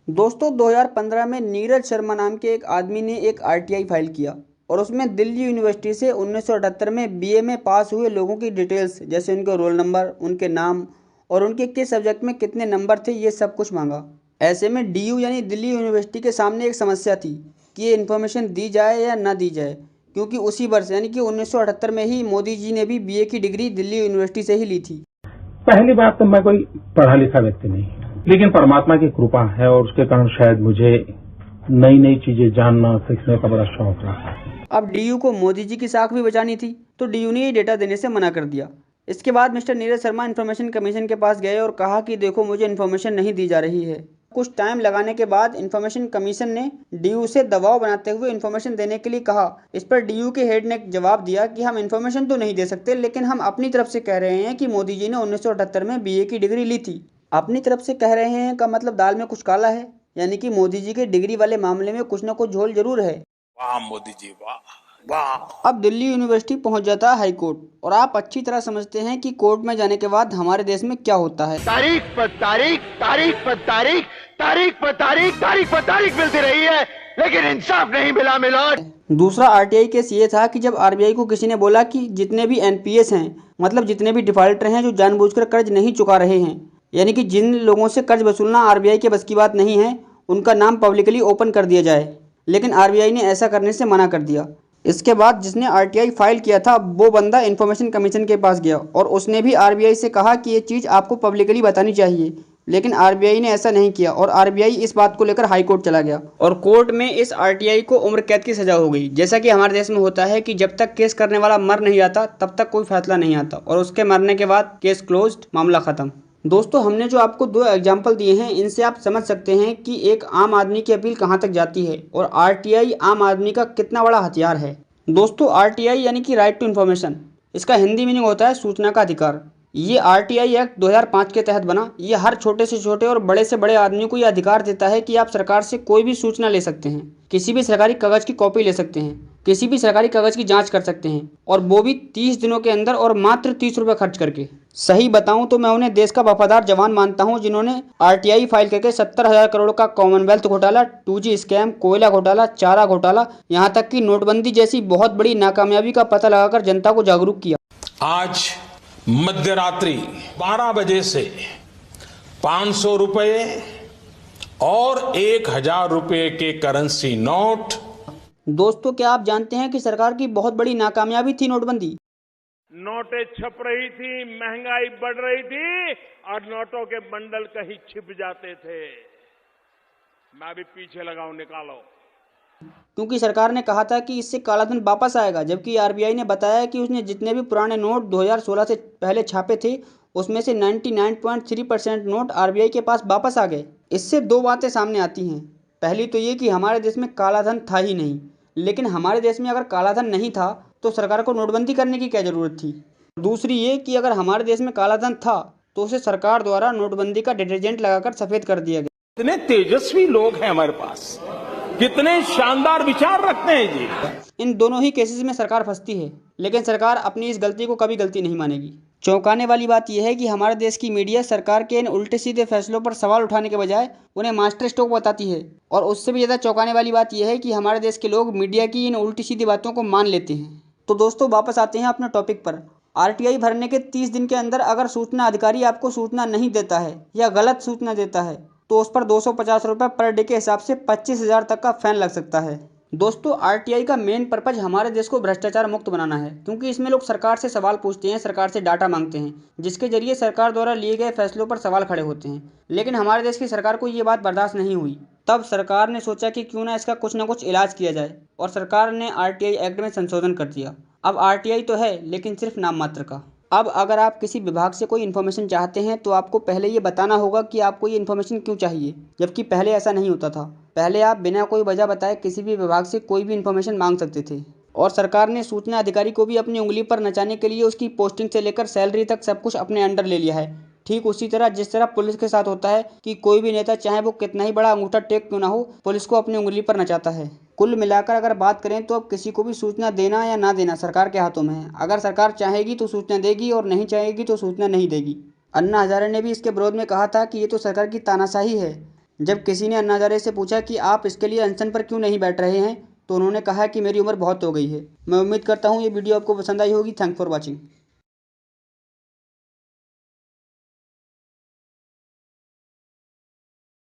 दोस्तों 2015 में नीरज शर्मा नाम के एक आदमी ने एक आरटीआई फाइल किया और उसमें दिल्ली यूनिवर्सिटी से 1978 में बीए में पास हुए लोगों की डिटेल्स जैसे उनके रोल नंबर, उनके नाम और उनके किस सब्जेक्ट में कितने नंबर थे ये सब कुछ मांगा। ऐसे में डीयू यानी दिल्ली यूनिवर्सिटी के सामने एक समस्या थी कि ये इन्फॉर्मेशन दी जाए या ना दी जाए, क्योंकि उसी वर्ष यानी कि 1978 में ही मोदी जी ने भी बीए की डिग्री दिल्ली यूनिवर्सिटी से ही ली थी। पहली बात तो मैं कोई पढ़ा लिखा व्यक्ति नहीं, लेकिन परमात्मा की कृपा है और उसके कारण शायद मुझे नई नई चीजें जानना सीखने का बड़ा शौक रहा है। अब डीयू को मोदी जी की साख भी बचानी थी तो डीयू ने ये डेटा देने से मना कर दिया। इसके बाद mister Neeraj Sharma information commission के पास गए और कहा कि देखो मुझे इन्फॉर्मेशन नहीं दी जा रही है। कुछ टाइम लगाने के बाद इन्फॉर्मेशन कमीशन ने डीयू से दबाव बनाते हुए इन्फॉर्मेशन देने के लिए कहा। इस पर डीयू के हेड ने जवाब दिया कि हम इन्फॉर्मेशन तो नहीं दे सकते, लेकिन हम अपनी तरफ से कह रहे हैं कि मोदी जी ने 1978 में बीए की डिग्री ली थी। अपनी तरफ से कह रहे हैं का मतलब दाल में कुछ काला है, यानी कि मोदी जी के डिग्री वाले मामले में कुछ न कुछ झोल जरूर है। वाह मोदी जी, वाह वाह। अब दिल्ली यूनिवर्सिटी पहुंच जाता है हाई कोर्ट और आप अच्छी तरह समझते हैं कि कोर्ट में जाने के बाद हमारे देश में क्या होता है। तारीख पर तारीख, तारीख पर तारीख, तारीख पर तारीख, तारीख पर तारीख मिलती रही है, लेकिन इंसाफ नहीं मिला मिलोड। दूसरा आरटीआई केस ये था कि जब आरबीआई को किसी ने बोला कि जितने भी एनपीएस हैं, मतलब जितने भी डिफॉल्टर हैं जो जानबूझकर कर्ज नहीं चुका रहे हैं, यानी कि जिन लोगों से कर्ज वसूलना आरबीआई के बस की बात नहीं है, उनका नाम पब्लिकली ओपन कर दिया जाए। लेकिन आरबीआई ने ऐसा करने से मना कर दिया। इसके बाद जिसने आरटीआई फाइल किया था वो बंदा इन्फॉर्मेशन कमीशन के पास गया और उसने भी आरबीआई से कहा कि ये चीज़ आपको पब्लिकली बतानी चाहिए, लेकिन आरबीआई ने ऐसा नहीं किया और आरबीआई इस बात को लेकर हाई कोर्ट चला गया और कोर्ट में इस आरटीआई को उम्र कैद की सजा हो गई। जैसा कि हमारे देश में होता है कि जब तक केस करने वाला मर नहीं आता तब तक कोई फैसला नहीं आता और उसके मरने के बाद केस क्लोज्ड, मामला खत्म। दोस्तों हमने जो आपको दो एग्जाम्पल दिए हैं इनसे आप समझ सकते हैं कि एक आम आदमी की अपील कहाँ तक जाती है और आरटीआई आम आदमी का कितना बड़ा हथियार है। दोस्तों आरटीआई यानी कि राइट टू इन्फॉर्मेशन, इसका हिंदी मीनिंग होता है सूचना का अधिकार। ये आरटीआई एक्ट 2005 के तहत बना। ये हर छोटे से छोटे और बड़े से बड़े आदमी को ये अधिकार देता है कि आप सरकार से कोई भी सूचना ले सकते हैं, किसी भी सरकारी कागज की कॉपी ले सकते हैं, किसी भी सरकारी कागज की जांच कर सकते हैं और वो भी 30 दिनों के अंदर और मात्र 30 रुपये खर्च करके। सही बताऊं तो मैं उन्हें देश का वफादार जवान मानता हूं जिन्होंने आरटीआई फाइल करके 70,000 करोड़ का कॉमनवेल्थ घोटाला, 2G स्कैम, कोयला घोटाला, चारा घोटाला, यहाँ तक कि नोटबंदी जैसी बहुत बड़ी नाकामयाबी का पता लगाकर जनता को जागरूक किया। आज मध्य रात्रि 12 बजे से 500 रुपये और 1,000 रुपये के करेंसी नोट। दोस्तों क्या आप जानते हैं कि सरकार की बहुत बड़ी नाकामयाबी थी नोटबंदी। नोटें छप रही थी, महंगाई बढ़ रही थी और नोटों के बंडल कहीं छिप जाते थे। मैं भी पीछे लगाऊं, निकालो। क्योंकि सरकार ने कहा था कि इससे कालाधन वापस आएगा, जबकि आरबीआई ने बताया कि उसने जितने भी पुराने नोट 2016 से पहले छापे थे उसमें से 99.3% नोट आरबीआई के पास वापस आ गए। इससे दो बातें सामने आती हैं। पहली तो ये कि हमारे देश में कालाधन था ही नहीं, लेकिन हमारे देश में अगर कालाधन नहीं था तो सरकार को नोटबंदी करने की क्या ज़रूरत थी। दूसरी ये कि अगर हमारे देश में कालाधन था तो उसे सरकार द्वारा नोटबंदी का डिटर्जेंट लगाकर सफ़ेद कर दिया गया। कितने तेजस्वी लोग हैं हमारे पास, कितने शानदार विचार रखते हैं जी। इन दोनों ही केसेस में सरकार फंसती है, लेकिन सरकार अपनी इस गलती को कभी गलती नहीं मानेगी। चौंकाने वाली बात यह है कि हमारे देश की मीडिया सरकार के इन उल्टे सीधे फैसलों पर सवाल उठाने के बजाय उन्हें मास्टर स्ट्रोक बताती है, और उससे भी ज़्यादा चौंकाने वाली बात यह है कि हमारे देश के लोग मीडिया की इन उल्टी सीधी बातों को मान लेते हैं। तो दोस्तों वापस आते हैं अपने टॉपिक पर। आरटीआई भरने के 30 दिन के अंदर अगर सूचना अधिकारी आपको सूचना नहीं देता है या गलत सूचना देता है तो उस पर 250 रुपये पर डे के हिसाब से 25,000 तक का फैन लग सकता है। दोस्तों आरटीआई का मेन पर्पज हमारे देश को भ्रष्टाचार मुक्त बनाना है, क्योंकि इसमें लोग सरकार से सवाल पूछते हैं, सरकार से डाटा मांगते हैं, जिसके जरिए सरकार द्वारा लिए गए फैसलों पर सवाल खड़े होते हैं। लेकिन हमारे देश की सरकार को ये बात बर्दाश्त नहीं हुई। तब सरकार ने सोचा कि क्यों ना इसका कुछ ना कुछ इलाज किया जाए और सरकार ने आरटीआई एक्ट में संशोधन कर दिया। अब आरटीआई तो है लेकिन सिर्फ नाम मात्र का। अब अगर आप किसी विभाग से कोई इन्फॉर्मेशन चाहते हैं तो आपको पहले ये बताना होगा कि आपको ये इन्फॉर्मेशन क्यों चाहिए, जबकि पहले ऐसा नहीं होता था। पहले आप बिना कोई वजह बताए किसी भी विभाग से कोई भी इन्फॉर्मेशन मांग सकते थे और सरकार ने सूचना अधिकारी को भी अपनी उंगली पर नचाने के लिए उसकी पोस्टिंग से लेकर सैलरी तक सब कुछ अपने अंडर ले लिया है। ठीक उसी तरह जिस तरह पुलिस के साथ होता है कि कोई भी नेता चाहे वो कितना ही बड़ा अंगूठा टेक क्यों ना हो, पुलिस को अपनी उंगली पर नचाता है। कुल मिलाकर अगर बात करें तो अब किसी को भी सूचना देना या ना देना सरकार के हाथों में है। अगर सरकार चाहेगी तो सूचना देगी और नहीं चाहेगी तो सूचना नहीं देगी। अन्ना हजारे ने भी इसके विरोध में कहा था कि ये तो सरकार की तानाशाही है, जब किसी ने अन्ना हजारे से पूछा कि आप इसके लिए अनशन पर क्यों नहीं बैठ रहे हैं, तो उन्होंने कहा कि मेरी उम्र बहुत हो गई है। मैं उम्मीद करता हूँ ये वीडियो आपको पसंद आई होगी। Thanks for watching.